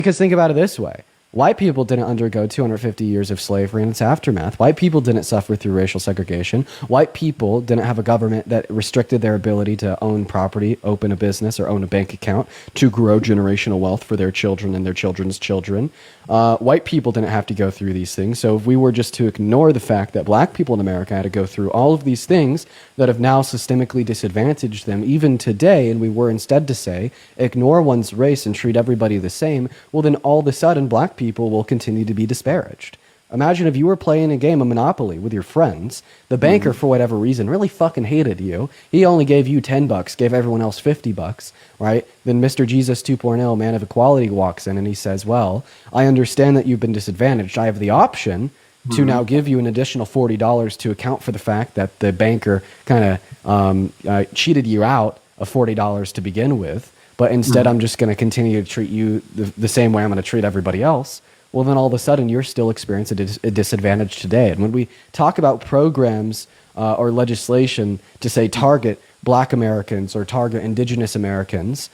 Because think about it this way. White people didn't undergo 250 years of slavery and its aftermath. White people didn't suffer through racial segregation. White people didn't have a government that restricted their ability to own property, open a business, or own a bank account to grow generational wealth for their children and their children's children. White people didn't have to go through these things. So if we were just to ignore the fact that black people in America had to go through all of these things that have now systemically disadvantaged them, even today, and we were instead to say, ignore one's race and treat everybody the same, well, then all of a sudden, black people will continue to be disparaged. Imagine if you were playing a game of Monopoly with your friends. The banker, for whatever reason, really fucking hated you. He only gave you $10, gave everyone else $50, right? Then Mr. Jesus 2.0, man of equality, walks in and he says, well, I understand that you've been disadvantaged. I have the option to now give you an additional $40 to account for the fact that the banker kind of cheated you out of $40 to begin with. But instead, I'm just going to continue to treat you the same way I'm going to treat everybody else. Well, then all of a sudden, you're still experiencing a disadvantage today. And when we talk about programs or legislation to say target black Americans or target indigenous Americans,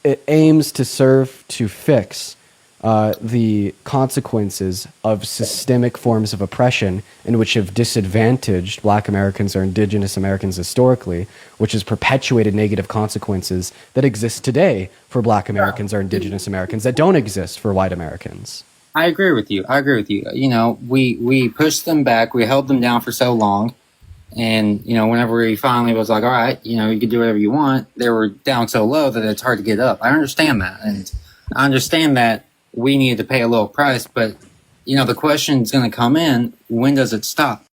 it aims to serve to fix the consequences of systemic forms of oppression in which have disadvantaged black Americans or indigenous Americans historically, which has perpetuated negative consequences that exist today for black Americans or indigenous Americans that don't exist for white Americans. I agree with you. You know, we pushed them back. We held them down for so long. And, you know, whenever we finally was like, all right, you know, you can do whatever you want, they were down so low that it's hard to get up. I understand that. And I understand that we need to pay a low price, but, you know, the question is going to come in, when does it stop?